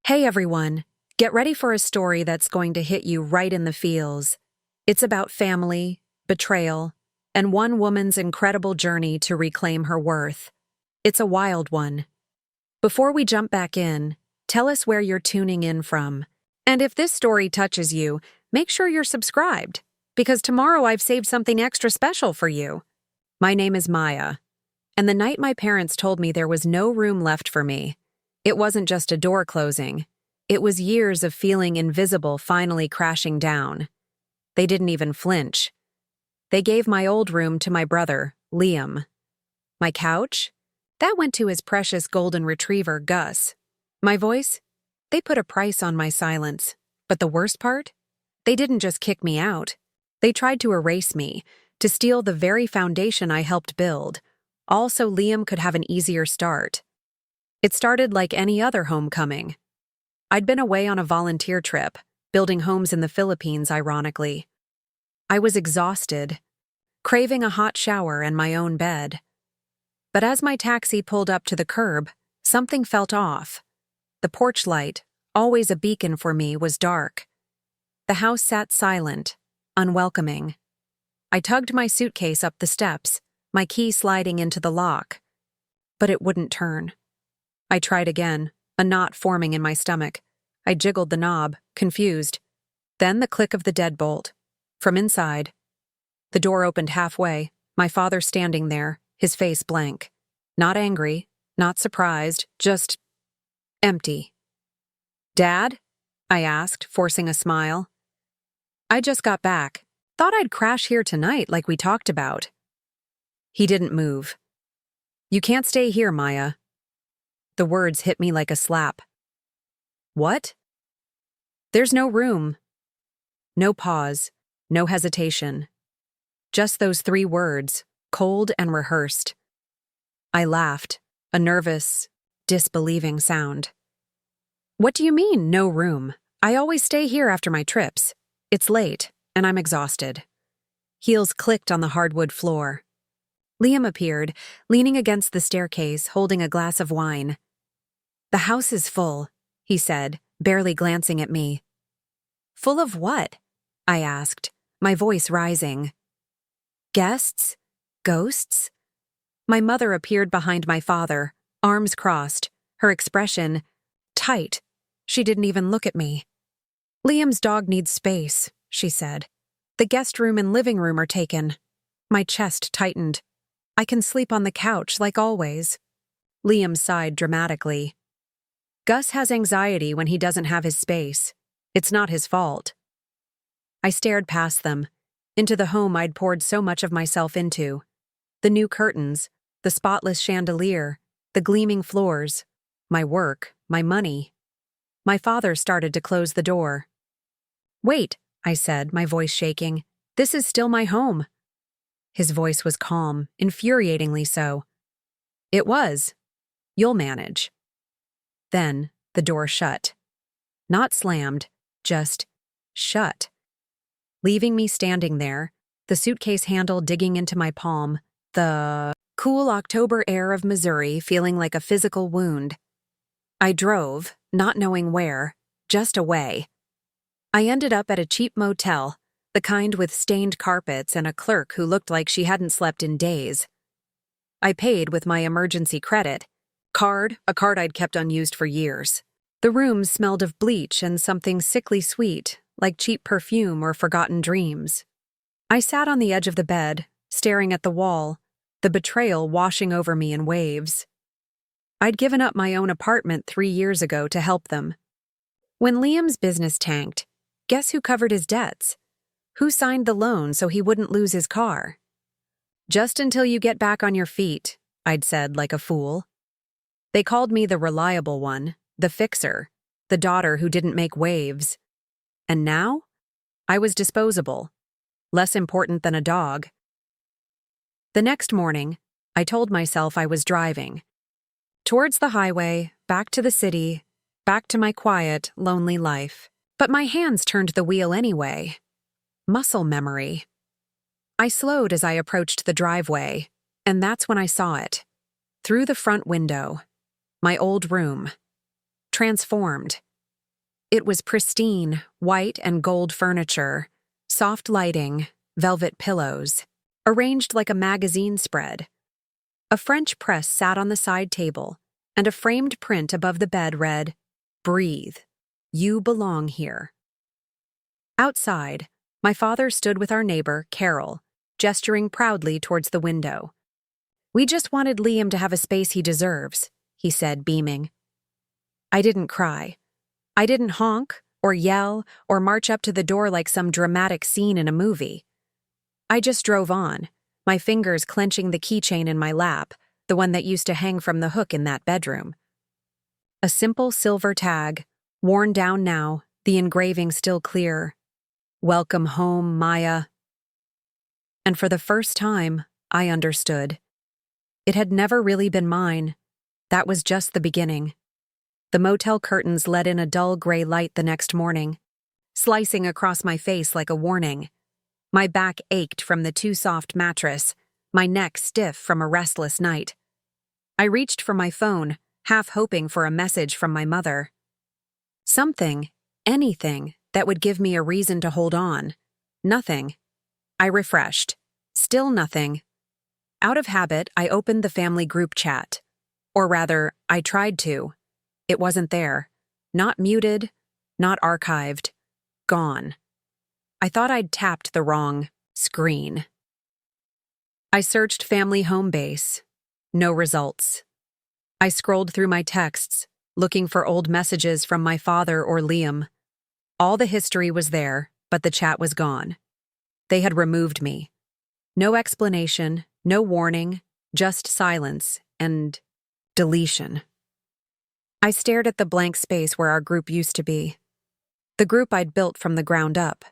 Hey everyone, get ready for a story that's going to hit you right in the feels. It's about family, betrayal, and one woman's incredible journey to reclaim her worth. It's a wild one. Before we jump back in, tell us where you're tuning in from. And if this story touches you, make sure you're subscribed, because tomorrow I've saved something extra special for you. My name is Maya, and the night my parents told me there was no room left for me, it wasn't just a door closing. It was years of feeling invisible finally crashing down. They didn't even flinch. They gave my old room to my brother, Liam. My couch? That went to his precious golden retriever, Gus. My voice? They put a price on my silence. But the worst part? They didn't just kick me out. They tried to erase me, to steal the very foundation I helped build, all so Liam could have an easier start. It started like any other homecoming. I'd been away on a volunteer trip, building homes in the Philippines, ironically. I was exhausted, craving a hot shower and my own bed. But as my taxi pulled up to the curb, something felt off. The porch light, always a beacon for me, was dark. The house sat silent, unwelcoming. I tugged my suitcase up the steps, my key sliding into the lock. But it wouldn't turn. I tried again, a knot forming in my stomach. I jiggled the knob, confused. Then the click of the deadbolt. From inside. The door opened halfway, my father standing there, his face blank. Not angry, not surprised, just empty. "Dad?" I asked, forcing a smile. "I just got back. Thought I'd crash here tonight like we talked about." He didn't move. "You can't stay here, Maya." The words hit me like a slap. "What?" "There's no room." No pause, no hesitation. Just those 3 words, cold and rehearsed. I laughed, a nervous, disbelieving sound. "What do you mean, no room? I always stay here after my trips. It's late, and I'm exhausted." Heels clicked on the hardwood floor. Liam appeared, leaning against the staircase, holding a glass of wine. "The house is full," he said, barely glancing at me. "Full of what?" I asked, my voice rising. "Guests? Ghosts?" My mother appeared behind my father, arms crossed, her expression tight. She didn't even look at me. "Liam's dog needs space," she said. "The guest room and living room are taken." My chest tightened. "I can sleep on the couch like always." Liam sighed dramatically. "Gus has anxiety when he doesn't have his space. It's not his fault." I stared past them, into the home I'd poured so much of myself into. The new curtains, the spotless chandelier, the gleaming floors, my work, my money. My father started to close the door. "Wait," I said, my voice shaking. "This is still my home." His voice was calm, infuriatingly so. "It was. You'll manage." Then the door shut. Not slammed, just shut. Leaving me standing there, the suitcase handle digging into my palm, the cool October air of Missouri feeling like a physical wound. I drove, not knowing where, just away. I ended up at a cheap motel, the kind with stained carpets and a clerk who looked like she hadn't slept in days. I paid with my emergency credit card, a card I'd kept unused for years. The room smelled of bleach and something sickly sweet, like cheap perfume or forgotten dreams. I sat on the edge of the bed, staring at the wall, the betrayal washing over me in waves. I'd given up my own apartment 3 years ago to help them. When Liam's business tanked, guess who covered his debts? Who signed the loan so he wouldn't lose his car? "Just until you get back on your feet," I'd said like a fool. They called me the reliable one, the fixer, the daughter who didn't make waves. And now? I was disposable, less important than a dog. The next morning, I told myself I was driving. Towards the highway, back to the city, back to my quiet, lonely life. But my hands turned the wheel anyway. Muscle memory. I slowed as I approached the driveway, and that's when I saw it. Through the front window. My old room. Transformed. It was pristine, white and gold furniture, soft lighting, velvet pillows, arranged like a magazine spread. A French press sat on the side table, and a framed print above the bed read, "Breathe. You belong here." Outside, my father stood with our neighbor, Carol, gesturing proudly towards the window. "We just wanted Liam to have a space he deserves," he said, beaming. I didn't cry. I didn't honk, or yell, or march up to the door like some dramatic scene in a movie. I just drove on, my fingers clenching the keychain in my lap, the one that used to hang from the hook in that bedroom. A simple silver tag, worn down now, the engraving still clear. "Welcome home, Maya." And for the first time, I understood. It had never really been mine. That was just the beginning. The motel curtains let in a dull gray light the next morning, slicing across my face like a warning. My back ached from the too soft mattress, my neck stiff from a restless night. I reached for my phone, half hoping for a message from my mother. Something, anything, that would give me a reason to hold on. Nothing. I refreshed. Still nothing. Out of habit, I opened the family group chat. Or rather, I tried to. It wasn't there. Not muted, not archived. Gone. I thought I'd tapped the wrong screen. I searched family home base. No results. I scrolled through my texts, looking for old messages from my father or Liam. All the history was there, but the chat was gone. They had removed me. No explanation, no warning, just silence and deletion. I stared at the blank space where our group used to be. The group I'd built from the ground up.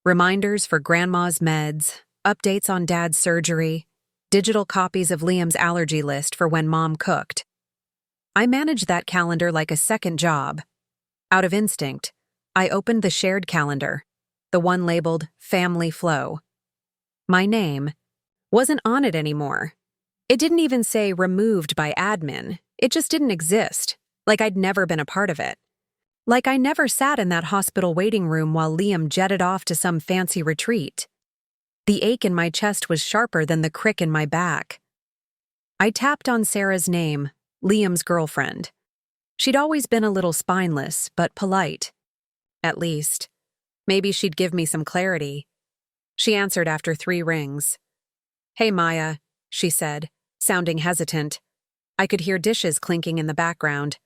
Reminders for Grandma's meds, updates on Dad's surgery, digital copies of Liam's allergy list for when Mom cooked. I managed that calendar like a second job. Out of instinct, I opened the shared calendar, the one labeled Family Flow. My name wasn't on it anymore. It didn't even say removed by admin. It just didn't exist, like I'd never been a part of it. Like I never sat in that hospital waiting room while Liam jetted off to some fancy retreat. The ache in my chest was sharper than the crick in my back. I tapped on Sarah's name, Liam's girlfriend. She'd always been a little spineless, but polite. At least. Maybe she'd give me some clarity. She answered after 3 rings. "Hey, Maya," she said, sounding hesitant. I could hear dishes clinking in the background.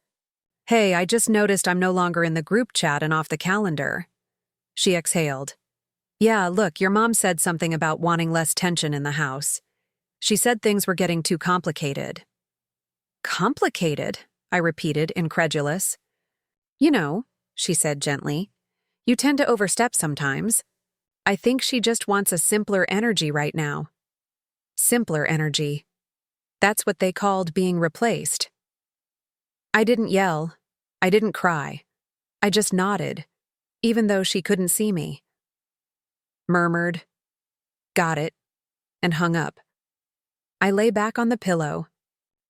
"Hey, I just noticed I'm no longer in the group chat and off the calendar." She exhaled. "Yeah, look, your mom said something about wanting less tension in the house. She said things were getting too complicated." "Complicated?" I repeated, incredulous. "You know," she said gently, "you tend to overstep sometimes. I think she just wants a simpler energy right now." Simpler energy. That's what they called being replaced. I didn't yell. I didn't cry. I just nodded, even though she couldn't see me. Murmured, "Got it," and hung up. I lay back on the pillow,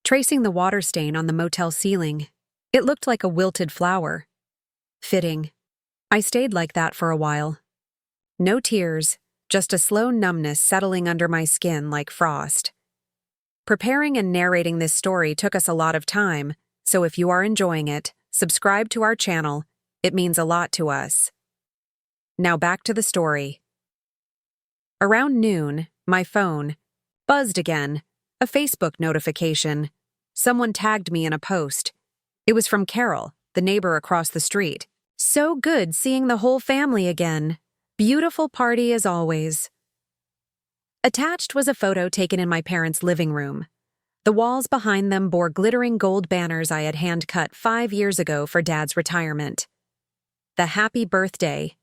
tracing the water stain on the motel ceiling. It looked like a wilted flower. Fitting. I stayed like that for a while. No tears, just a slow numbness settling under my skin like frost. Preparing and narrating this story took us a lot of time, so if you are enjoying it, subscribe to our channel. It means a lot to us. Now back to the story. Around noon, my phone buzzed again, a Facebook notification. Someone tagged me in a post. It was from Carol, the neighbor across the street. "So good seeing the whole family again. Beautiful party as always." Attached was a photo taken in my parents' living room. The walls behind them bore glittering gold banners I had hand-cut 5 years ago for Dad's retirement. The happy birthday.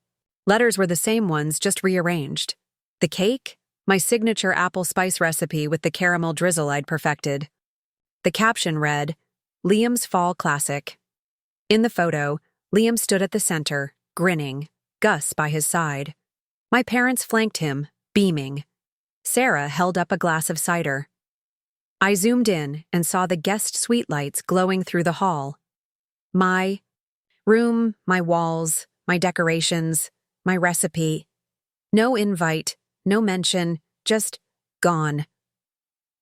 Letters were the same ones, just rearranged. The cake? My signature apple spice recipe with the caramel drizzle I'd perfected. The caption read, "Liam's Fall Classic." In the photo, Liam stood at the center, grinning, Gus by his side. My parents flanked him, beaming. Sarah held up a glass of cider. I zoomed in and saw the guest suite lights glowing through the hall. My Room, my walls, my decorations, my recipe. No invite, no mention, just gone.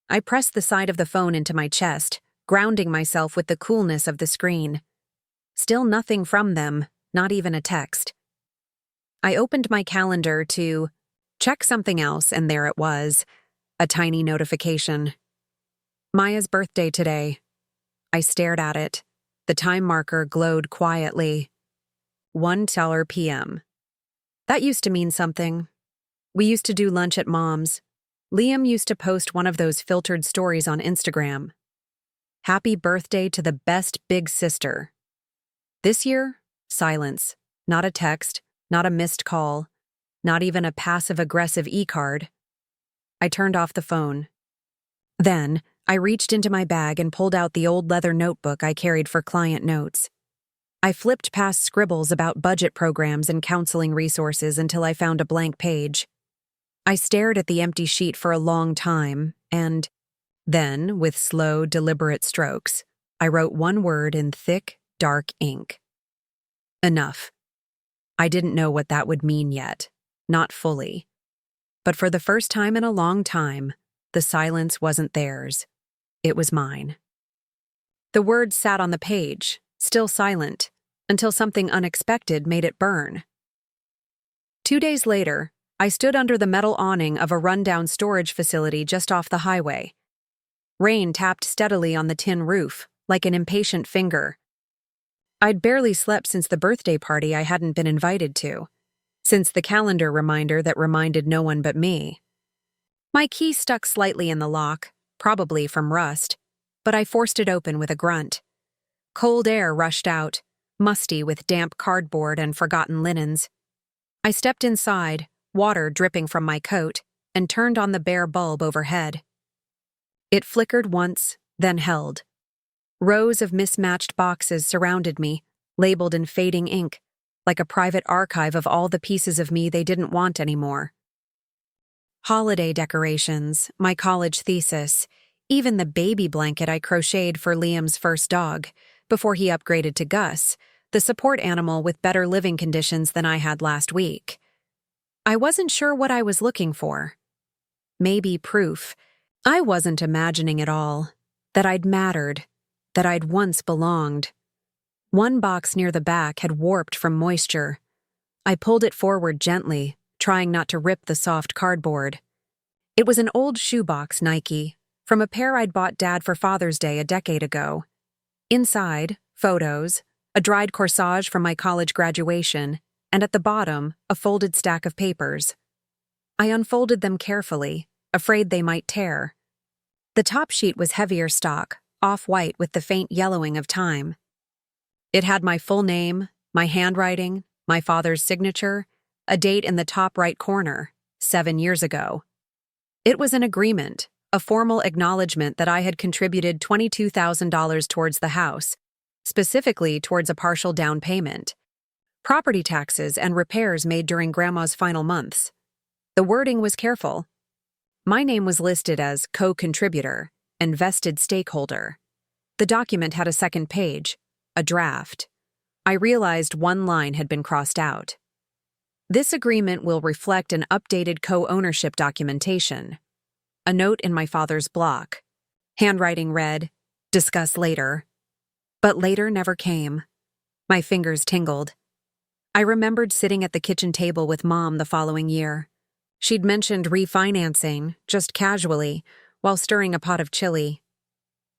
I pressed the side of the phone into my chest, grounding myself with the coolness of the screen. Still nothing from them, not even a text. I opened my calendar to check something else, and there it was, a tiny notification. Maya's birthday today. I stared at it. The time marker glowed quietly. 1 p.m. That used to mean something. We used to do lunch at Mom's. Liam used to post one of those filtered stories on Instagram. Happy birthday to the best big sister. This year, silence. Not a text, not a missed call, not even a passive-aggressive e-card. I turned off the phone. Then, I reached into my bag and pulled out the old leather notebook I carried for client notes. I flipped past scribbles about budget programs and counseling resources until I found a blank page. I stared at the empty sheet for a long time, and then, with slow, deliberate strokes, I wrote one word in thick, dark ink. Enough. I didn't know what that would mean yet, not fully. But for the first time in a long time, the silence wasn't theirs. It was mine. The words sat on the page, still silent, until something unexpected made it burn. 2 days later, I stood under the metal awning of a rundown storage facility just off the highway. Rain tapped steadily on the tin roof, like an impatient finger. I'd barely slept since the birthday party I hadn't been invited to, since the calendar reminder that reminded no one but me. My key stuck slightly in the lock, probably from rust, but I forced it open with a grunt. Cold air rushed out, musty with damp cardboard and forgotten linens. I stepped inside, water dripping from my coat, and turned on the bare bulb overhead. It flickered once, then held. Rows of mismatched boxes surrounded me, labeled in fading ink, like a private archive of all the pieces of me they didn't want anymore. Holiday decorations, my college thesis, even the baby blanket I crocheted for Liam's first dog, before he upgraded to Gus, the support animal with better living conditions than I had last week. I wasn't sure what I was looking for. Maybe proof. I wasn't imagining it all. That I'd mattered. That I'd once belonged. One box near the back had warped from moisture. I pulled it forward gently, trying not to rip the soft cardboard. It was an old shoebox Nike, from a pair I'd bought Dad for Father's Day a decade ago. Inside, photos, a dried corsage from my college graduation, and at the bottom, a folded stack of papers. I unfolded them carefully, afraid they might tear. The top sheet was heavier stock, off-white with the faint yellowing of time. It had my full name, my handwriting, my father's signature, a date in the top right corner, 7 years ago. It was an agreement, a formal acknowledgement that I had contributed $22,000 towards the house, specifically towards a partial down payment, property taxes and repairs made during Grandma's final months. The wording was careful. My name was listed as co-contributor and vested stakeholder. The document had a second page, a draft. I realized one line had been crossed out. This agreement will reflect an updated co-ownership documentation. A note in my father's block. Handwriting read, "Discuss later." But later never came. My fingers tingled. I remembered sitting at the kitchen table with Mom the following year. She'd mentioned refinancing, just casually, while stirring a pot of chili.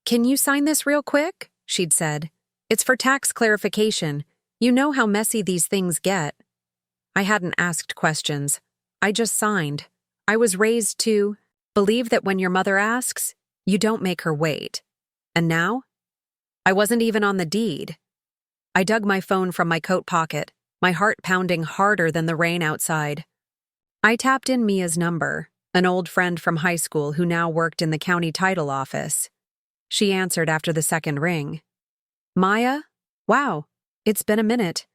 "Can you sign this real quick?" she'd said. "It's for tax clarification. You know how messy these things get." I hadn't asked questions. I just signed. I was raised to believe that when your mother asks, you don't make her wait. And now? I wasn't even on the deed. I dug my phone from my coat pocket, my heart pounding harder than the rain outside. I tapped in Mia's number, an old friend from high school who now worked in the county title office. She answered after the second ring. "Maya? Wow, it's been a minute."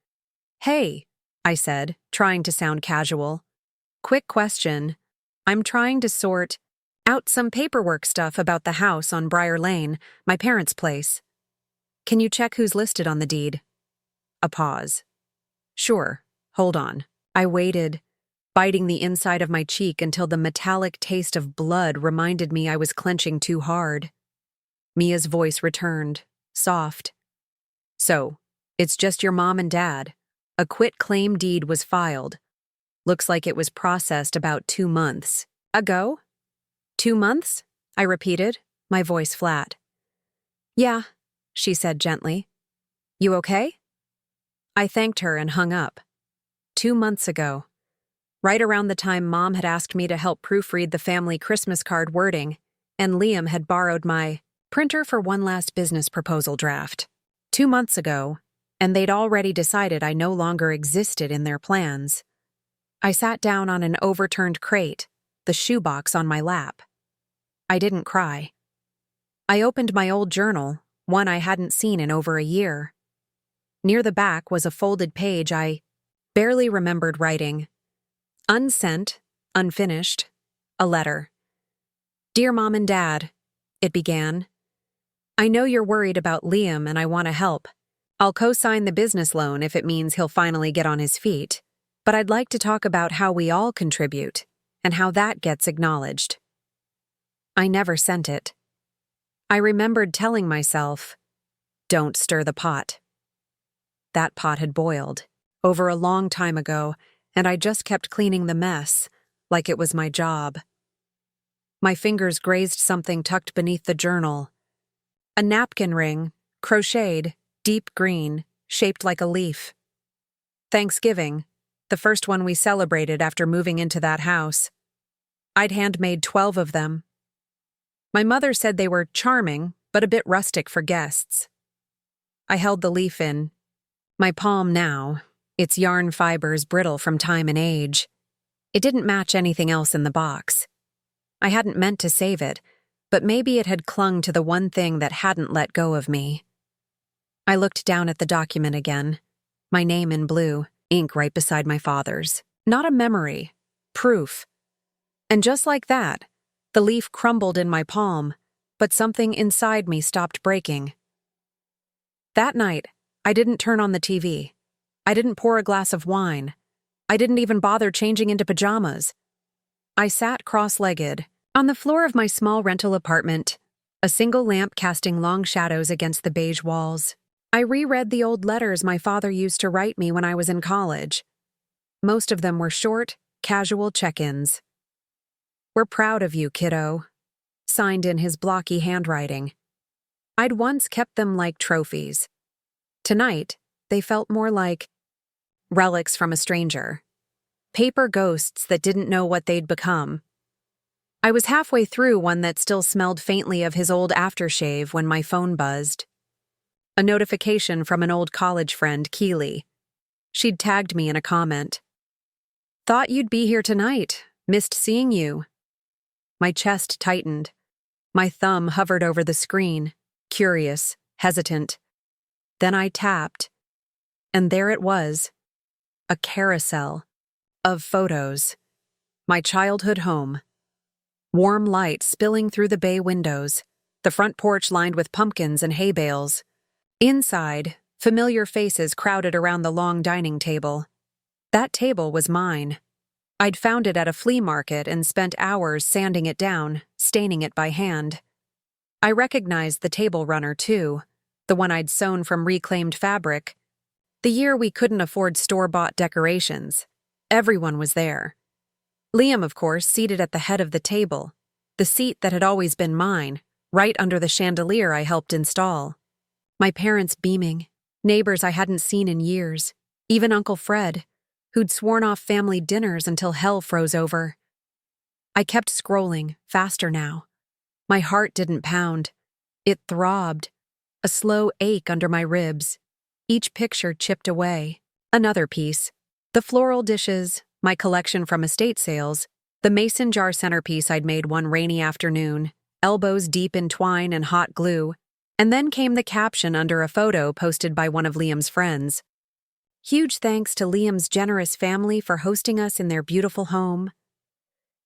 "Hey," I said, trying to sound casual. "Quick question. I'm trying to sort out some paperwork stuff about the house on Briar Lane, my parents' place. Can you check who's listed on the deed?" A pause. Sure, hold on. I waited, biting the inside of my cheek until the metallic taste of blood reminded me I was clenching too hard. Mia's voice returned, soft. So, it's just your mom and dad. A quit-claim deed was filed. Looks like it was processed about 2 months ago. 2 months? I repeated, my voice flat. Yeah, she said gently. You okay? I thanked her and hung up. 2 months ago. Right around the time Mom had asked me to help proofread the family Christmas card wording, and Liam had borrowed my printer for one last business proposal draft. 2 months ago, and they'd already decided I no longer existed in their plans. I sat down on an overturned crate, the shoebox on my lap. I didn't cry. I opened my old journal, one I hadn't seen in over a year. Near the back was a folded page I barely remembered writing. Unsent, unfinished, a letter. Dear Mom and Dad, it began. I know you're worried about Liam and I want to help. I'll co-sign the business loan if it means he'll finally get on his feet. But I'd like to talk about how we all contribute and how that gets acknowledged. I never sent it. I remembered telling myself, don't stir the pot. That pot had boiled, over a long time ago, and I just kept cleaning the mess, like it was my job. My fingers grazed something tucked beneath the journal. A napkin ring, crocheted, deep green, shaped like a leaf. Thanksgiving, the first one we celebrated after moving into that house. I'd handmade 12 of them. My mother said they were charming, but a bit rustic for guests. I held the leaf in my palm now, its yarn fibers brittle from time and age. It didn't match anything else in the box. I hadn't meant to save it, but maybe it had clung to the one thing that hadn't let go of me. I looked down at the document again, my name in blue, ink right beside my father's. Not a memory, proof. And just like that, the leaf crumbled in my palm, but something inside me stopped breaking. That night, I didn't turn on the TV. I didn't pour a glass of wine. I didn't even bother changing into pajamas. I sat cross-legged, on the floor of my small rental apartment, a single lamp casting long shadows against the beige walls. I reread the old letters my father used to write me when I was in college. Most of them were short, casual check-ins. We're proud of you, kiddo, signed in his blocky handwriting. I'd once kept them like trophies. Tonight, they felt more like relics from a stranger. Paper ghosts that didn't know what they'd become. I was halfway through one that still smelled faintly of his old aftershave when my phone buzzed. A notification from an old college friend, Keely. She'd tagged me in a comment. Thought you'd be here tonight. Missed seeing you. My chest tightened. My thumb hovered over the screen, curious, hesitant. Then I tapped, and there it was, a carousel of photos. My childhood home. Warm light spilling through the bay windows, the front porch lined with pumpkins and hay bales. Inside, familiar faces crowded around the long dining table. That table was mine. I'd found it at a flea market and spent hours sanding it down, staining it by hand. I recognized the table runner, too, the one I'd sewn from reclaimed fabric. The year we couldn't afford store-bought decorations. Everyone was there. Liam, of course, seated at the head of the table, the seat that had always been mine, right under the chandelier I helped install. My parents beaming, neighbors I hadn't seen in years, even Uncle Fred, who'd sworn off family dinners until hell froze over. I kept scrolling, faster now. My heart didn't pound. It throbbed, a slow ache under my ribs. Each picture chipped away. Another piece. The floral dishes, my collection from estate sales, the mason jar centerpiece I'd made one rainy afternoon, elbows deep in twine and hot glue, and then came the caption under a photo posted by one of Liam's friends. Huge thanks to Liam's generous family for hosting us in their beautiful home.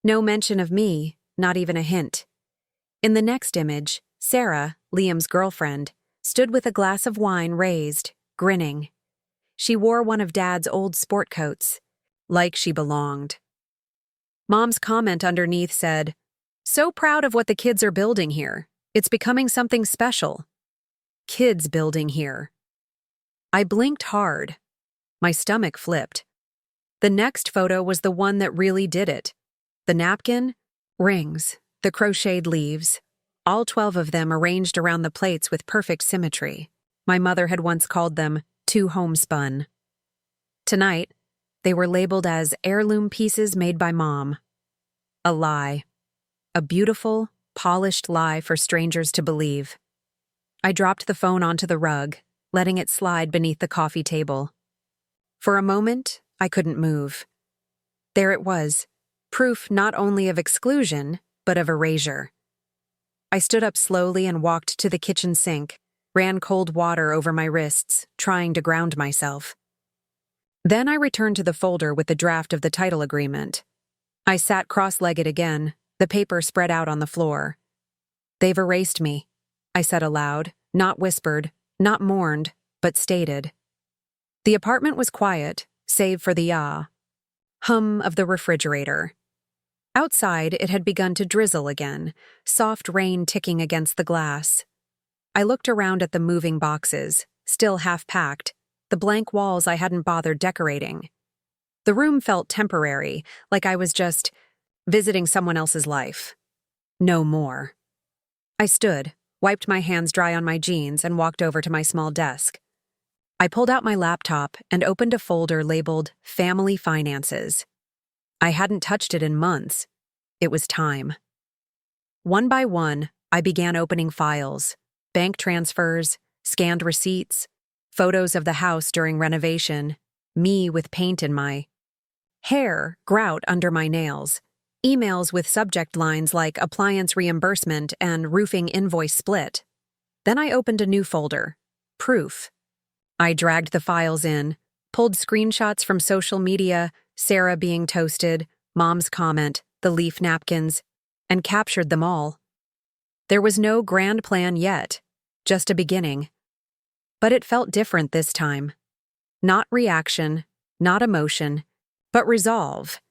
No mention of me, not even a hint. In the next image, Sarah, Liam's girlfriend, stood with a glass of wine raised, grinning. She wore one of Dad's old sport coats, like she belonged. Mom's comment underneath said, "So proud of what the kids are building here. It's becoming something special." Kids building here. I blinked hard. My stomach flipped. The next photo was the one that really did it. The napkin, rings, the crocheted leaves, all 12 of them arranged around the plates with perfect symmetry. My mother had once called them too homespun. Tonight, they were labeled as heirloom pieces made by Mom. A lie. A beautiful, polished lie for strangers to believe. I dropped the phone onto the rug, letting it slide beneath the coffee table. For a moment, I couldn't move. There it was, proof not only of exclusion, but of erasure. I stood up slowly and walked to the kitchen sink, ran cold water over my wrists, trying to ground myself. Then I returned to the folder with the draft of the title agreement. I sat cross-legged again, the paper spread out on the floor. "They've erased me," I said aloud, not whispered, not mourned, but stated. The apartment was quiet, save for the hum of the refrigerator. Outside, it had begun to drizzle again, soft rain ticking against the glass. I looked around at the moving boxes, still half-packed, the blank walls I hadn't bothered decorating. The room felt temporary, like I was just visiting someone else's life. No more. I stood, wiped my hands dry on my jeans, and walked over to my small desk. I pulled out my laptop and opened a folder labeled Family Finances. I hadn't touched it in months. It was time. One by one, I began opening files, bank transfers, scanned receipts, photos of the house during renovation, me with paint in my hair, grout under my nails, emails with subject lines like appliance reimbursement and roofing invoice split. Then I opened a new folder, Proof. I dragged the files in, pulled screenshots from social media, Sarah being toasted, Mom's comment, the leaf napkins, and captured them all. There was no grand plan yet, just a beginning. But it felt different this time. Not reaction, not emotion, but resolve.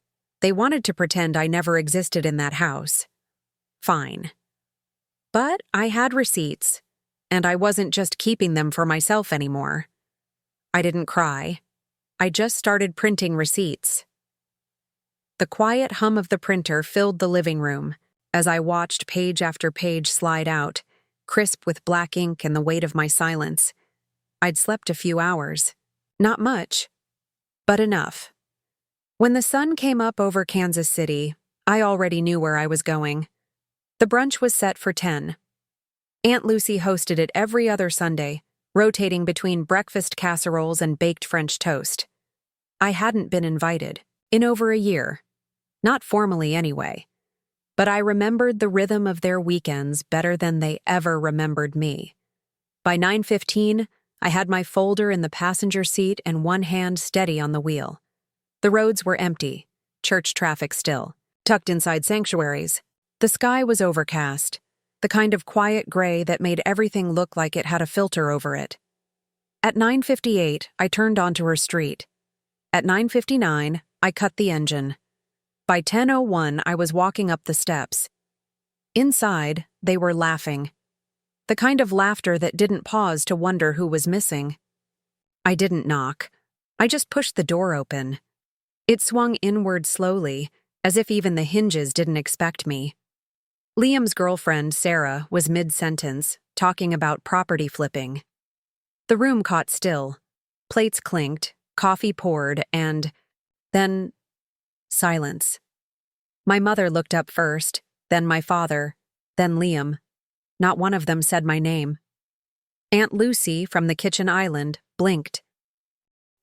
They wanted to pretend I never existed in that house. Fine. But I had receipts, and I wasn't just keeping them for myself anymore. I didn't cry. I just started printing receipts. The quiet hum of the printer filled the living room as I watched page after page slide out, crisp with black ink and the weight of my silence. I'd slept a few hours. Not much, but enough. When the sun came up over Kansas City, I already knew where I was going. The brunch was set for 10. Aunt Lucy hosted it every other Sunday, rotating between breakfast casseroles and baked French toast. I hadn't been invited in over a year. Not formally anyway. But I remembered the rhythm of their weekends better than they ever remembered me. By 9:15, I had my folder in the passenger seat and one hand steady on the wheel. The roads were empty, church traffic still, tucked inside sanctuaries. The sky was overcast, the kind of quiet gray that made everything look like it had a filter over it. At 9:58, I turned onto her street. At 9:59, I cut the engine. By 10:01, I was walking up the steps. Inside, they were laughing. The kind of laughter that didn't pause to wonder who was missing. I didn't knock. I just pushed the door open. It swung inward slowly, as if even the hinges didn't expect me. Liam's girlfriend, Sarah, was mid-sentence, talking about property flipping. The room caught still. Plates clinked, coffee poured, and then silence. My mother looked up first, then my father, then Liam. Not one of them said my name. Aunt Lucy, from the kitchen island, blinked.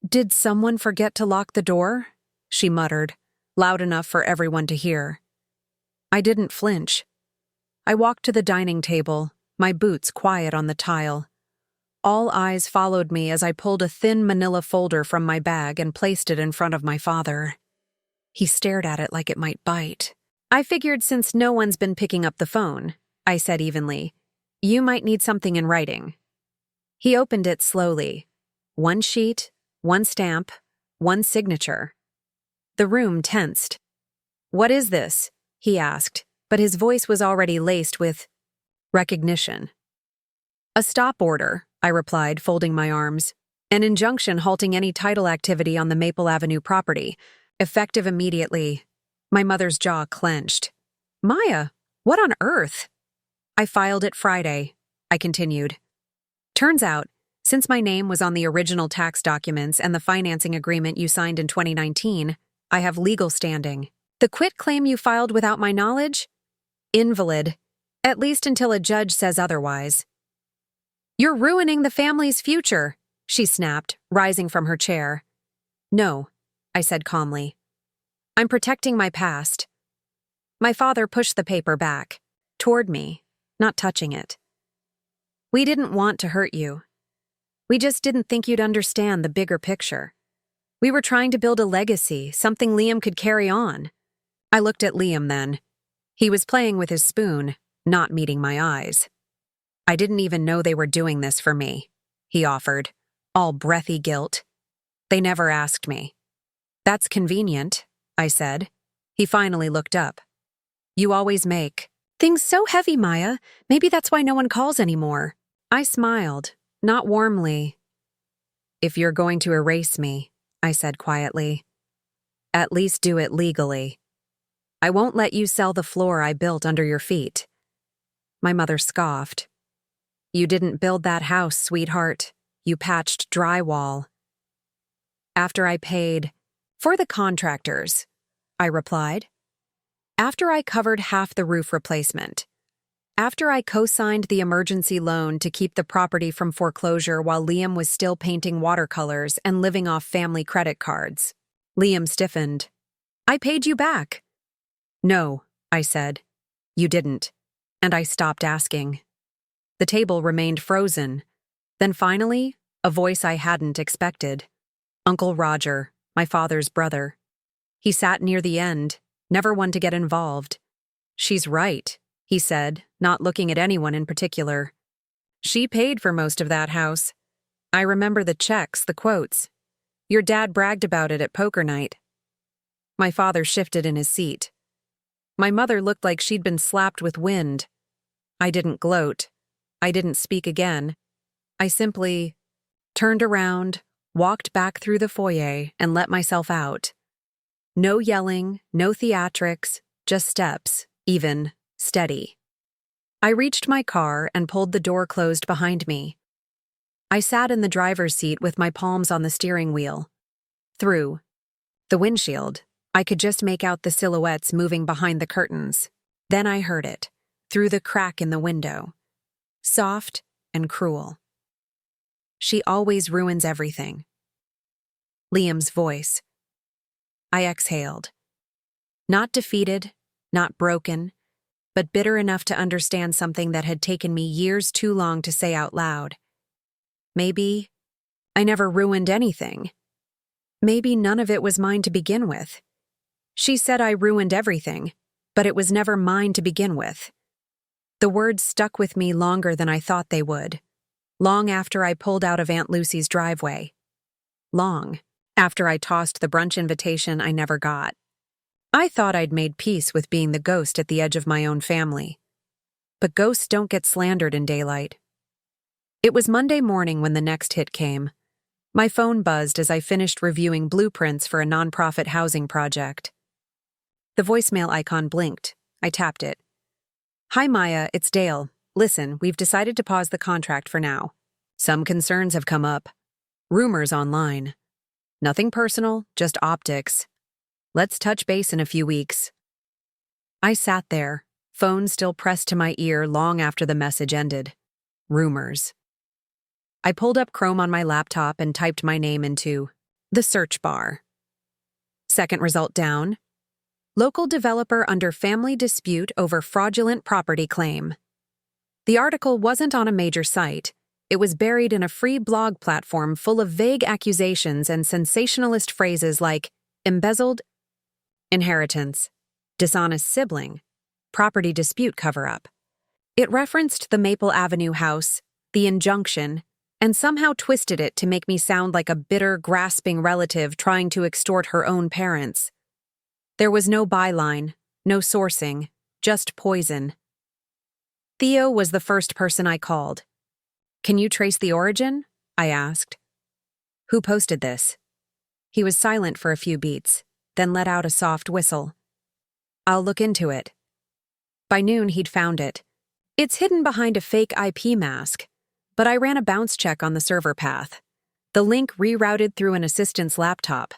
"Did someone forget to lock the door?" she muttered, loud enough for everyone to hear. I didn't flinch. I walked to the dining table, my boots quiet on the tile. All eyes followed me as I pulled a thin manila folder from my bag and placed it in front of my father. He stared at it like it might bite. "I figured since no one's been picking up the phone," I said evenly, "you might need something in writing." He opened it slowly. One sheet, one stamp, one signature. The room tensed. "What is this?" he asked, but his voice was already laced with recognition. "A stop order," I replied, folding my arms. "An injunction halting any title activity on the Maple Avenue property, effective immediately." My mother's jaw clenched. "Maya, what on earth?" "I filed it Friday," I continued. "Turns out, since my name was on the original tax documents and the financing agreement you signed in 2019, I have legal standing. The quitclaim you filed without my knowledge? Invalid, at least until a judge says otherwise." "You're ruining the family's future," she snapped, rising from her chair. "No," I said calmly. "I'm protecting my past." My father pushed the paper back, toward me, not touching it. "We didn't want to hurt you. We just didn't think you'd understand the bigger picture. We were trying to build a legacy, something Liam could carry on." I looked at Liam then. He was playing with his spoon, not meeting my eyes. "I didn't even know they were doing this for me," he offered, all breathy guilt. "They never asked me." "That's convenient," I said. He finally looked up. "You always make things so heavy, Maya. Maybe that's why no one calls anymore." I smiled, not warmly. "If you're going to erase me," I said quietly, "at least do it legally. I won't let you sell the floor I built under your feet." My mother scoffed. "You didn't build that house, sweetheart. You patched drywall." "After I paid for the contractors," I replied. "After I covered half the roof replacement. After I co-signed the emergency loan to keep the property from foreclosure while Liam was still painting watercolors and living off family credit cards." Liam stiffened. "I paid you back." "No," I said. "You didn't." And I stopped asking. The table remained frozen. Then finally, a voice I hadn't expected. Uncle Roger, my father's brother. He sat near the end, never one to get involved. "She's right," he said, not looking at anyone in particular. "She paid for most of that house. I remember the checks, the quotes. Your dad bragged about it at poker night." My father shifted in his seat. My mother looked like she'd been slapped with wind. I didn't gloat. I didn't speak again. I simply turned around, walked back through the foyer, and let myself out. No yelling, no theatrics, just steps, even, steady. I reached my car and pulled the door closed behind me. I sat in the driver's seat with my palms on the steering wheel. Through the windshield, I could just make out the silhouettes moving behind the curtains. Then I heard it, through the crack in the window. Soft and cruel. "She always ruins everything." Liam's voice. I exhaled. Not defeated, not broken, but bitter enough to understand something that had taken me years too long to say out loud. Maybe I never ruined anything. Maybe none of it was mine to begin with. She said I ruined everything, but it was never mine to begin with. The words stuck with me longer than I thought they would. Long after I pulled out of Aunt Lucy's driveway. Long after I tossed the brunch invitation I never got. I thought I'd made peace with being the ghost at the edge of my own family. But ghosts don't get slandered in daylight. It was Monday morning when the next hit came. My phone buzzed as I finished reviewing blueprints for a nonprofit housing project. The voicemail icon blinked. I tapped it. "Hi Maya, it's Dale. Listen, we've decided to pause the contract for now. Some concerns have come up. Rumors online. Nothing personal, just optics. Let's touch base in a few weeks." I sat there, phone still pressed to my ear long after the message ended. Rumors. I pulled up Chrome on my laptop and typed my name into the search bar. Second result down. Local developer under family dispute over fraudulent property claim. The article wasn't on a major site. It was buried in a free blog platform full of vague accusations and sensationalist phrases like embezzled inheritance, dishonest sibling, property dispute cover-up. It referenced the Maple Avenue house, the injunction, and somehow twisted it to make me sound like a bitter, grasping relative trying to extort her own parents. There was no byline, no sourcing, just poison. Theo was the first person I called. "Can you trace the origin?" I asked. "Who posted this?" He was silent for a few beats, then let out a soft whistle. "I'll look into it." By noon, he'd found it. It's hidden behind a fake IP mask, but I ran a bounce check on the server path. The link rerouted through an assistant's laptop.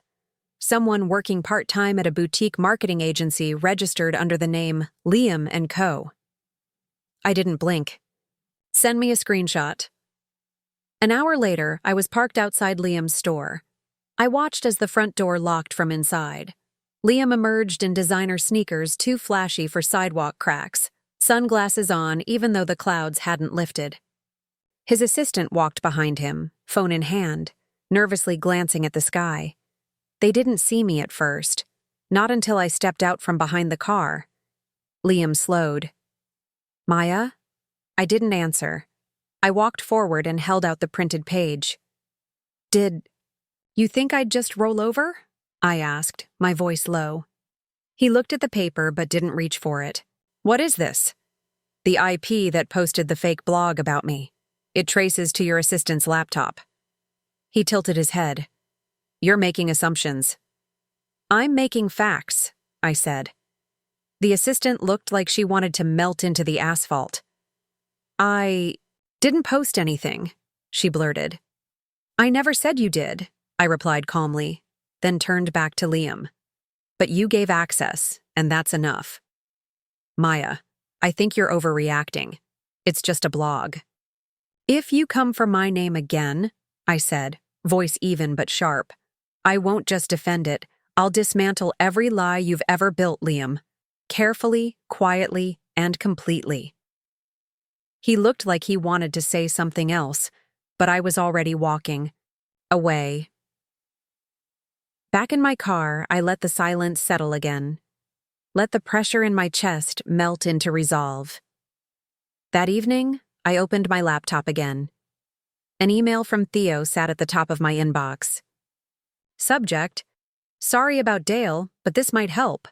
Someone working part-time at a boutique marketing agency registered under the name Liam & Co. I didn't blink. "Send me a screenshot." An hour later, I was parked outside Liam's store. I watched as the front door locked from inside. Liam emerged in designer sneakers too flashy for sidewalk cracks, sunglasses on even though the clouds hadn't lifted. His assistant walked behind him, phone in hand, nervously glancing at the sky. They didn't see me at first, not until I stepped out from behind the car. Liam slowed. "Maya?" I didn't answer. I walked forward and held out the printed page. "Did you think I'd just roll over?" I asked, my voice low. He looked at the paper but didn't reach for it. "What is this?" "The IP that posted the fake blog about me. It traces to your assistant's laptop." He tilted his head. "You're making assumptions." "I'm making facts," I said. The assistant looked like she wanted to melt into the asphalt. "I didn't post anything," she blurted. "I never said you did," I replied calmly, then turned back to Liam. "But you gave access, and that's enough." "Maya, I think you're overreacting. It's just a blog." "If you come for my name again," I said, voice even but sharp, "I won't just defend it. I'll dismantle every lie you've ever built, Liam. Carefully, quietly, and completely." He looked like he wanted to say something else, but I was already walking. Away. Back in my car, I let the silence settle again. Let the pressure in my chest melt into resolve. That evening, I opened my laptop again. An email from Theo sat at the top of my inbox. Subject: "Sorry about Dale, but this might help."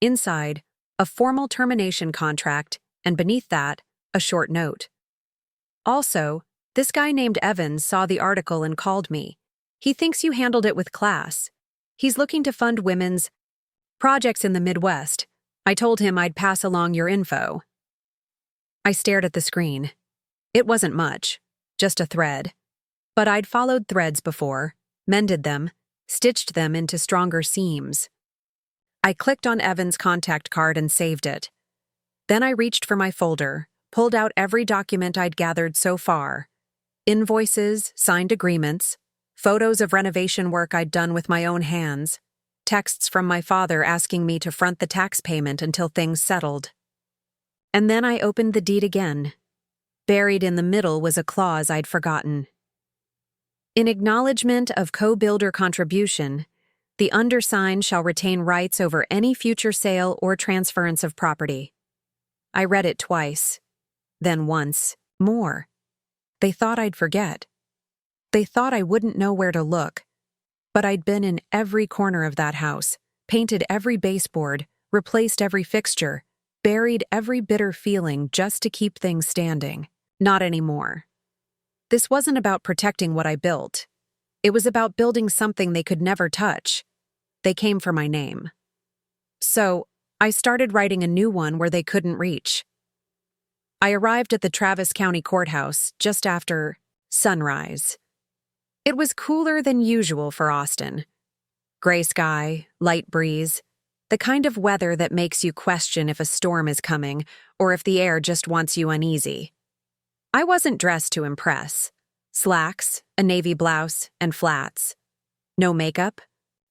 Inside, a formal termination contract, and beneath that, a short note. Also, this guy named Evans saw the article and called me. He thinks you handled it with class. He's looking to fund women's projects in the Midwest. I told him I'd pass along your info. I stared at the screen. It wasn't much, just a thread. But I'd followed threads before, mended them, stitched them into stronger seams. I clicked on Evan's contact card and saved it. Then I reached for my folder, pulled out every document I'd gathered so far. Invoices, signed agreements, photos of renovation work I'd done with my own hands, texts from my father asking me to front the tax payment until things settled. And then I opened the deed again. Buried in the middle was a clause I'd forgotten. In acknowledgement of co-builder contribution, the undersigned shall retain rights over any future sale or transference of property. I read it twice, then once, more. They thought I'd forget. They thought I wouldn't know where to look. But I'd been in every corner of that house, painted every baseboard, replaced every fixture, buried every bitter feeling just to keep things standing. Not anymore. This wasn't about protecting what I built. It was about building something they could never touch. They came for my name. So, I started writing a new one where they couldn't reach. I arrived at the Travis County Courthouse just after sunrise. It was cooler than usual for Austin. Gray sky, light breeze, the kind of weather that makes you question if a storm is coming or if the air just wants you uneasy. I wasn't dressed to impress. Slacks, a navy blouse, and flats. No makeup,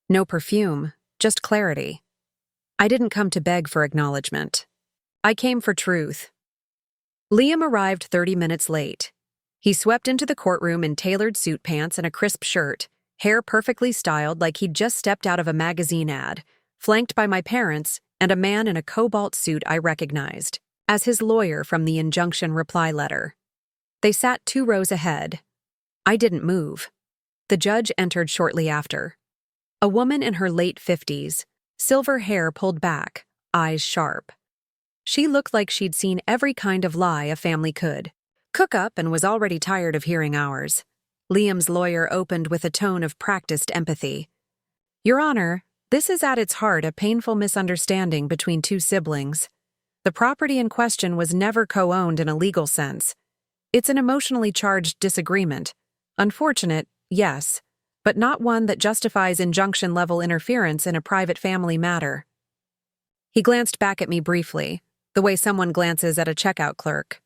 no perfume, just clarity. I didn't come to beg for acknowledgement. I came for truth. Liam arrived 30 minutes late. He swept into the courtroom in tailored suit pants and a crisp shirt, hair perfectly styled like he'd just stepped out of a magazine ad, flanked by my parents and a man in a cobalt suit I recognized as his lawyer from the injunction reply letter. They sat 2 rows ahead. I didn't move. The judge entered shortly after. A woman in her late 50s, silver hair pulled back, eyes sharp. She looked like she'd seen every kind of lie a family could cook up and was already tired of hearing ours. Liam's lawyer opened with a tone of practiced empathy. Your Honor, this is at its heart a painful misunderstanding between two siblings. The property in question was never co-owned in a legal sense. It's an emotionally charged disagreement. Unfortunate, yes, but not one that justifies injunction-level interference in a private family matter. He glanced back at me briefly, the way someone glances at a checkout clerk.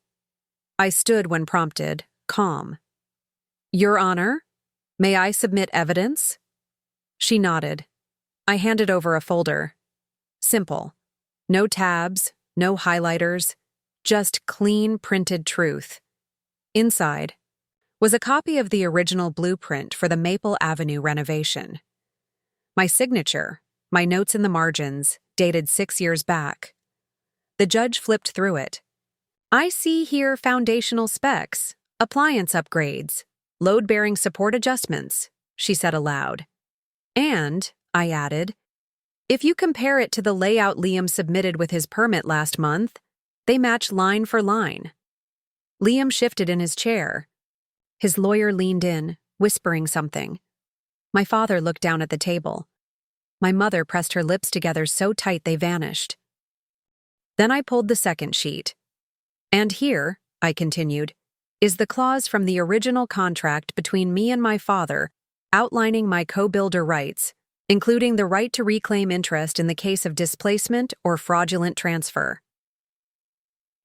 I stood when prompted, calm. Your Honor, may I submit evidence? She nodded. I handed over a folder. Simple. No tabs, no highlighters, just clean printed truth. Inside was a copy of the original blueprint for the Maple Avenue renovation. My signature, my notes in the margins, dated 6 years back. The judge flipped through it. I see here foundational specs, appliance upgrades, load-bearing support adjustments, she said aloud. And, I added, if you compare it to the layout Liam submitted with his permit last month, they match line for line. Liam shifted in his chair. His lawyer leaned in, whispering something. My father looked down at the table. My mother pressed her lips together so tight they vanished. Then I pulled the second sheet. And here, I continued, is the clause from the original contract between me and my father outlining my co-builder rights, including the right to reclaim interest in the case of displacement or fraudulent transfer.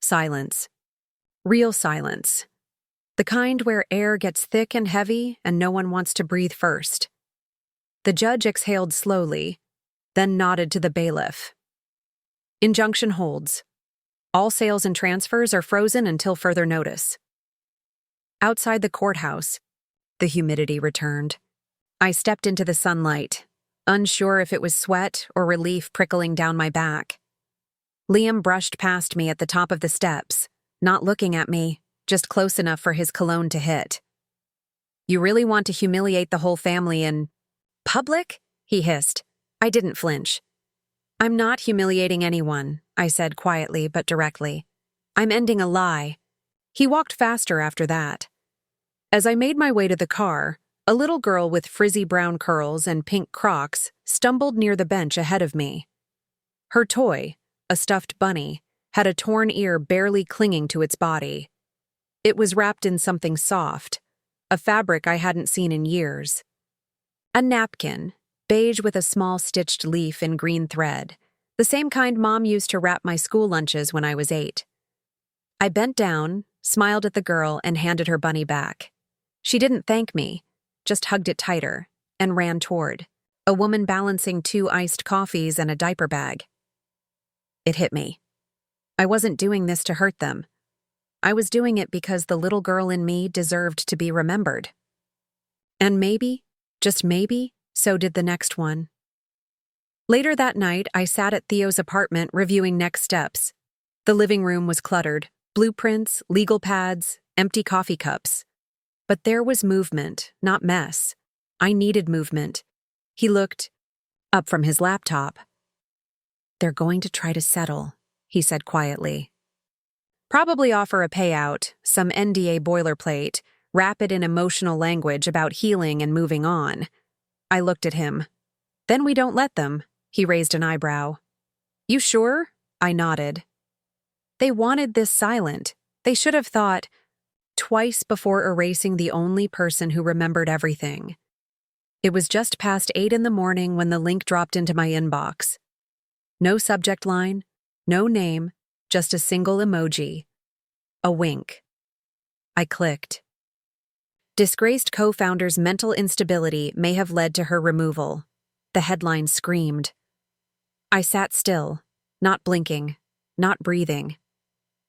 Silence. Real silence. The kind where air gets thick and heavy and no one wants to breathe first. The judge exhaled slowly, then nodded to the bailiff. Injunction holds. All sales and transfers are frozen until further notice. Outside the courthouse, the humidity returned. I stepped into the sunlight, unsure if it was sweat or relief prickling down my back. Liam brushed past me at the top of the steps, not looking at me, just close enough for his cologne to hit. You really want to humiliate the whole family in public? He hissed. I didn't flinch. I'm not humiliating anyone, I said quietly but directly. I'm ending a lie. He walked faster after that. As I made my way to the car, a little girl with frizzy brown curls and pink Crocs stumbled near the bench ahead of me. Her toy, a stuffed bunny, had a torn ear barely clinging to its body. It was wrapped in something soft, a fabric I hadn't seen in years. A napkin, beige with a small stitched leaf in green thread, the same kind Mom used to wrap my school lunches when I was 8. I bent down, smiled at the girl, and handed her bunny back. She didn't thank me, just hugged it tighter, and ran toward a woman balancing 2 iced coffees and a diaper bag. It hit me. I wasn't doing this to hurt them. I was doing it because the little girl in me deserved to be remembered. And maybe, just maybe, so did the next one. Later that night, I sat at Theo's apartment reviewing next steps. The living room was cluttered, blueprints, legal pads, empty coffee cups. But there was movement, not mess. I needed movement. He looked up from his laptop. They're going to try to settle, he said quietly. Probably offer a payout, some NDA boilerplate, wrap it in emotional language about healing and moving on. I looked at him. Then we don't let them, he raised an eyebrow. You sure? I nodded. They wanted this silent. They should have thought twice before erasing the only person who remembered everything. It was just past 8 in the morning when the link dropped into my inbox. No subject line, no name, just a single emoji. A wink. I clicked. Disgraced co-founder's mental instability may have led to her removal. The headline screamed. I sat still, not blinking, not breathing.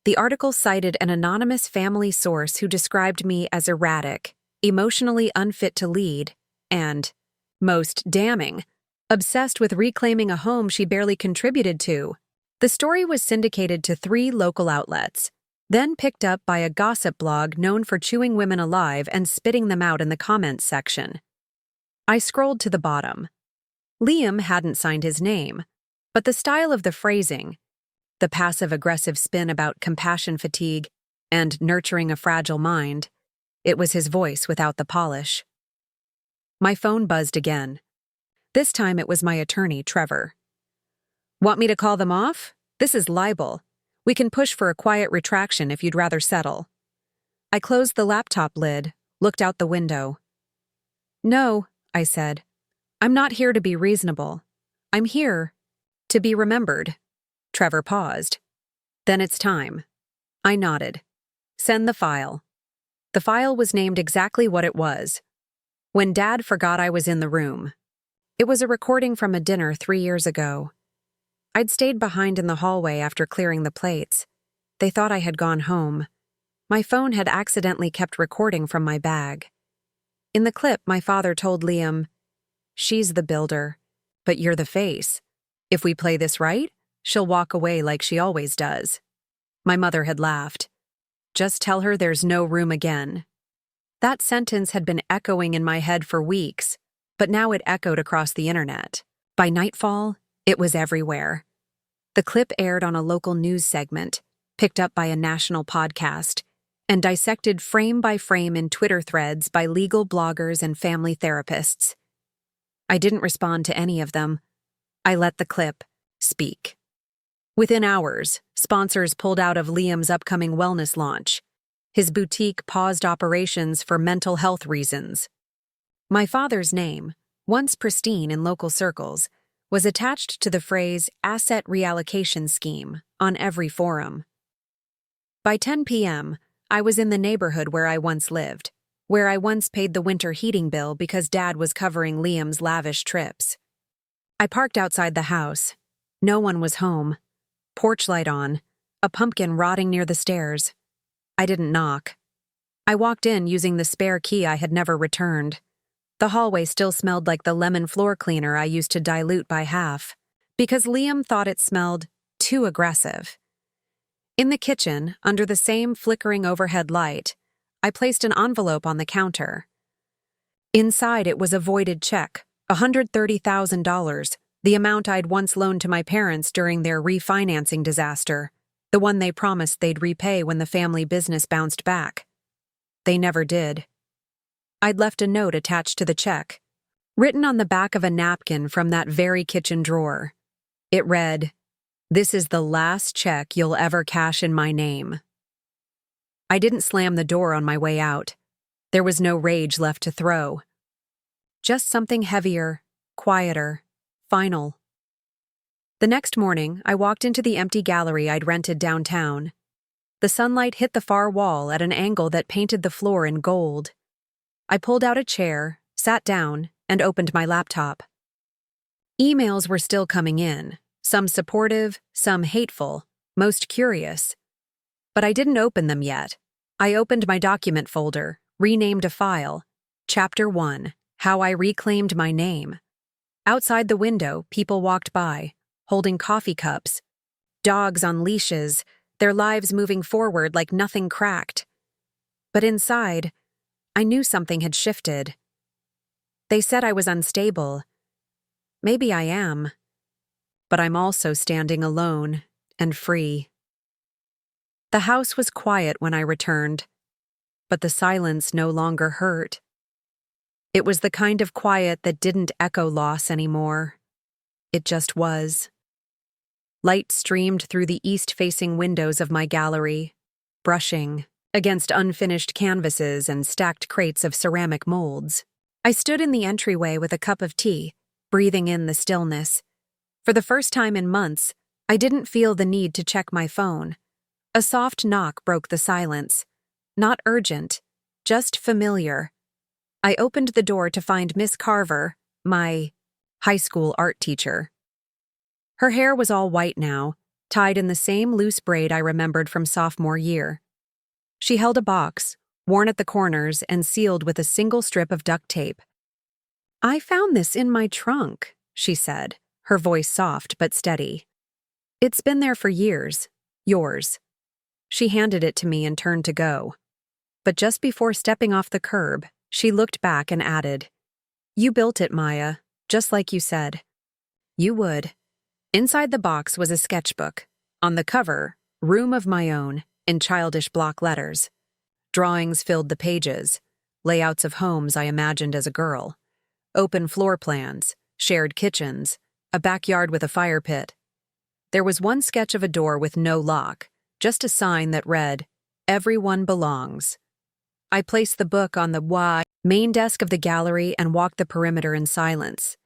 The article cited an anonymous family source who described me as erratic, emotionally unfit to lead, and, most damning, obsessed with reclaiming a home she barely contributed to. The story was syndicated to 3 local outlets. then picked up by a gossip blog known for chewing women alive and spitting them out in the comments section. I scrolled to the bottom. Liam hadn't signed his name, but the style of the phrasing, the passive-aggressive spin about compassion fatigue and nurturing a fragile mind, it was his voice without the polish. My phone buzzed again. This time it was my attorney, Trevor. "Want me to call them off? This is libel. We can push for a quiet retraction if you'd rather settle." I closed the laptop lid, looked out the window. "No," I said. "I'm not here to be reasonable. I'm here to be remembered." Trevor paused. "Then it's time." I nodded. "Send the file." The file was named exactly what it was. When Dad forgot I was in the room. It was a recording from a dinner 3 years ago. I'd stayed behind in the hallway after clearing the plates. They thought I had gone home. My phone had accidentally kept recording from my bag. In the clip, my father told Liam, "She's the builder, but you're the face. If we play this right, she'll walk away like she always does." My mother had laughed. "Just tell her there's no room again." That sentence had been echoing in my head for weeks, but now it echoed across the internet. By nightfall, it was everywhere. The clip aired on a local news segment, picked up by a national podcast, and dissected frame by frame in Twitter threads by legal bloggers and family therapists. I didn't respond to any of them. I let the clip speak. Within hours, sponsors pulled out of Liam's upcoming wellness launch. His boutique paused operations for mental health reasons. My father's name, once pristine in local circles, was attached to the phrase asset reallocation scheme on every forum. By 10 p.m., I was in the neighborhood where I once lived, where I once paid the winter heating bill because Dad was covering Liam's lavish trips. I parked outside the house. No one was home. Porch light on, a pumpkin rotting near the stairs. I didn't knock. I walked in using the spare key I had never returned. The hallway still smelled like the lemon floor cleaner I used to dilute by half, because Liam thought it smelled too aggressive. In the kitchen, under the same flickering overhead light, I placed an envelope on the counter. Inside it was a voided check, $130,000, the amount I'd once loaned to my parents during their refinancing disaster, the one they promised they'd repay when the family business bounced back. They never did. I'd left a note attached to the check, written on the back of a napkin from that very kitchen drawer. It read, "This is the last check you'll ever cash in my name." I didn't slam the door on my way out. There was no rage left to throw. Just something heavier, quieter, final. The next morning, I walked into the empty gallery I'd rented downtown. The sunlight hit the far wall at an angle that painted the floor in gold. I pulled out a chair, sat down, and opened my laptop. Emails were still coming in, some supportive, some hateful, most curious. But I didn't open them yet. I opened my document folder, renamed a file. Chapter 1, How I Reclaimed My Name. Outside the window, people walked by, holding coffee cups, dogs on leashes, their lives moving forward like nothing cracked. But inside, I knew something had shifted. They said I was unstable. Maybe I am. But I'm also standing alone and free. The house was quiet when I returned, but the silence no longer hurt. It was the kind of quiet that didn't echo loss anymore. It just was. Light streamed through the east-facing windows of my gallery, brushing against unfinished canvases and stacked crates of ceramic molds. I stood in the entryway with a cup of tea, breathing in the stillness. For the first time in months, I didn't feel the need to check my phone. A soft knock broke the silence. Not urgent, just familiar. I opened the door to find Miss Carver, my high school art teacher. Her hair was all white now, tied in the same loose braid I remembered from sophomore year. She held a box, worn at the corners and sealed with a single strip of duct tape. "I found this in my trunk," she said, her voice soft but steady. "It's been there for years. Yours." She handed it to me and turned to go. But just before stepping off the curb, she looked back and added, "You built it, Maya, just like you said." You would. Inside the box was a sketchbook. On the cover, "Room of My Own," in childish block letters. Drawings filled the pages, layouts of homes I imagined as a girl. Open floor plans, shared kitchens, a backyard with a fire pit. There was one sketch of a door with no lock, just a sign that read, "Everyone belongs." I placed the book on the main desk of the gallery and walked the perimeter in silence.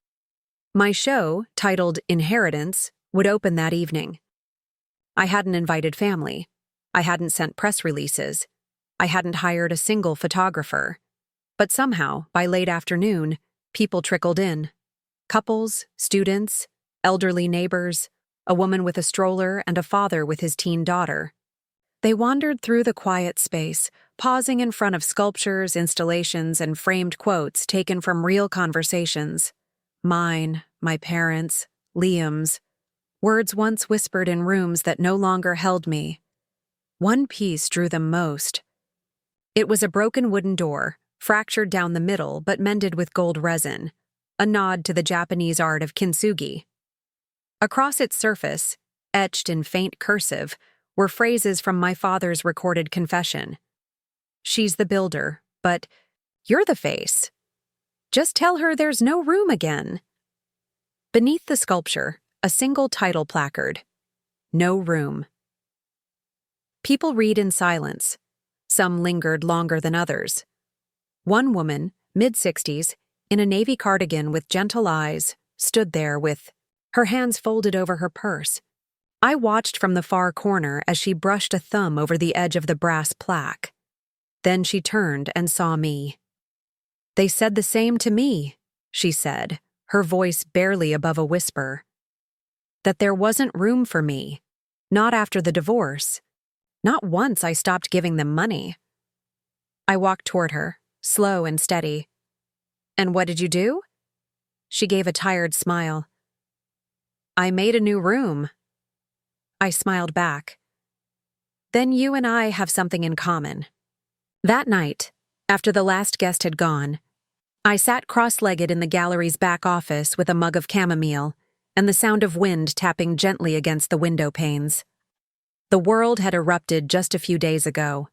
My show, titled Inheritance, would open that evening. I hadn't invited family. I hadn't sent press releases. I hadn't hired a single photographer. But somehow, by late afternoon, people trickled in. Couples, students, elderly neighbors, a woman with a stroller and a father with his teen daughter. They wandered through the quiet space, pausing in front of sculptures, installations, and framed quotes taken from real conversations. Mine, my parents', Liam's. Words once whispered in rooms that no longer held me. One piece drew them most. It was a broken wooden door, fractured down the middle but mended with gold resin, a nod to the Japanese art of kintsugi. Across its surface, etched in faint cursive, were phrases from my father's recorded confession. "She's the builder, but you're the face. Just tell her there's no room again." Beneath the sculpture, a single title placard, "No Room." People read in silence. Some lingered longer than others. One woman, mid-60s, in a navy cardigan with gentle eyes, stood there with her hands folded over her purse. I watched from the far corner as she brushed a thumb over the edge of the brass plaque. Then she turned and saw me. "They said the same to me," she said, her voice barely above a whisper. "That there wasn't room for me. Not after the divorce. Not once I stopped giving them money." I walked toward her, slow and steady. "And what did you do?" She gave a tired smile. "I made a new room." I smiled back. "Then you and I have something in common." That night, after the last guest had gone, I sat cross-legged in the gallery's back office with a mug of chamomile and the sound of wind tapping gently against the window panes. The world had erupted just a few days ago.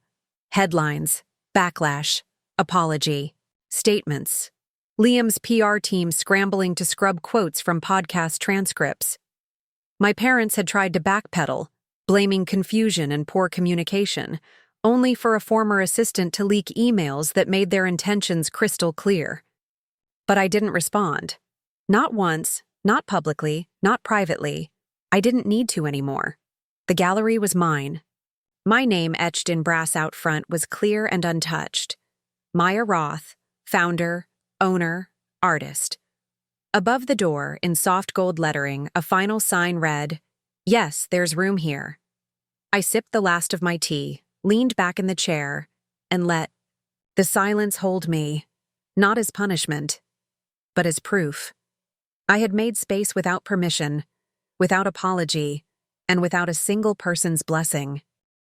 Headlines, backlash, apology, statements. Liam's PR team scrambling to scrub quotes from podcast transcripts. My parents had tried to backpedal, blaming confusion and poor communication, only for a former assistant to leak emails that made their intentions crystal clear. But I didn't respond. Not once, not publicly, not privately. I didn't need to anymore. The gallery was mine. My name etched in brass out front was clear and untouched. Maya Roth, founder, owner, artist. Above the door, in soft gold lettering, a final sign read, "Yes, there's room here." I sipped the last of my tea, leaned back in the chair, and let the silence hold me, not as punishment, but as proof. I had made space without permission, without apology, and without a single person's blessing.